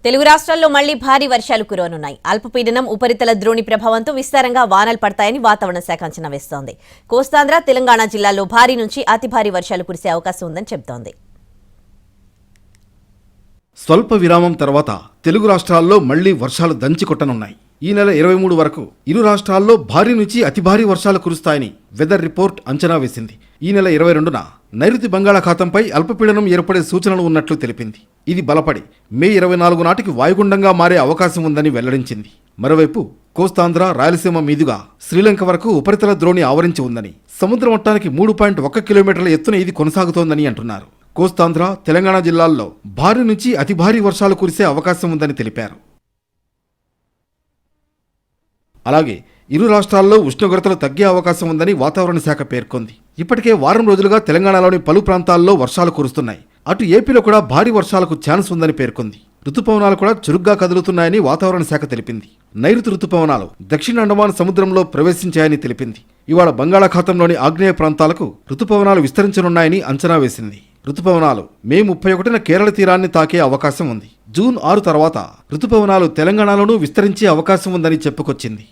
తెలుగు రాష్ట్రాల్లో మళ్లీ భారీ వర్షాలు కురవనున్నాయి. అల్పపీడనం ఉపరితల ద్రోణి ప్రభావంతో విస్తారంగా వానలు పడతాయని వాతావరణ శాఖ అంచనా వేస్తోంది. కోస్తాంధ్ర, తెలంగాణ జిల్లాల్లో భారీ నుంచి అతి భారీ వర్షాలు కురిసే అవకాశం ఉందని చెబుతోంది. స్వల్ప విరామం తర్వాత తెలుగు రాష్ట్రాల్లో మళ్లీ వర్షాలు దంచి కొట్టనున్నాయి. ఈ నెల 23 వరకు ఇరు రాష్ట్రాల్లో భారీ నుంచి అతి భారీ వర్షాలు కురుస్తాయని వెదర్ రిపోర్ట్ అంచనా వేసింది. ఈ నెల 22న నైరుతి బంగాళాఖాతంపై అల్పపీడనం ఏర్పడే సూచనలు ఉన్నట్లు తెలిపింది. ఇది బలపడి మే 24 నాటికి వాయుగుండంగా మారే అవకాశం ఉందని వెల్లడించింది. మరోవైపు కోస్తాంధ్ర, రాయలసీమ మీదుగా శ్రీలంక వరకు ఉపరితల ద్రోణి ఆవరించి ఉందని, సముద్ర మట్టానికి 3.1 కిలోమీటర్ల ఎత్తున ఇది కొనసాగుతోందని అంటున్నారు. కోస్తాంధ్ర, తెలంగాణ జిల్లాల్లో భారీ నుంచి అతి భారీ వర్షాలు కురిసే అవకాశం ఉందని తెలిపారు. అలాగే ఇరు రాష్ట్రాల్లో ఉష్ణోగ్రతలు తగ్గే అవకాశం ఉందని వాతావరణ శాఖ పేర్కొంది. ఇప్పటికే వారం రోజులుగా తెలంగాణలోని పలు ప్రాంతాల్లో వర్షాలు కురుస్తున్నాయి. అటు ఏపీలో కూడా భారీ వర్షాలకు ఛాన్స్ ఉందని పేర్కొంది. రుతుపవనాలు కూడా చురుగ్గా కదులుతున్నాయని వాతావరణ శాఖ తెలిపింది. నైరుతి రుతుపవనాలు దక్షిణ అండమాన్ సముద్రంలో ప్రవేశించాయని తెలిపింది. ఇవాళ బంగాళాఖాతంలోని ఆగ్నేయ ప్రాంతాలకు రుతుపవనాలు విస్తరించనున్నాయని అంచనా వేసింది. రుతుపవనాలు మే 31న కేరళ తీరాన్ని తాకే అవకాశం ఉంది. జూన్ 6 తర్వాత రుతుపవనాలు తెలంగాణలోనూ విస్తరించే అవకాశం ఉందని చెప్పుకొచ్చింది.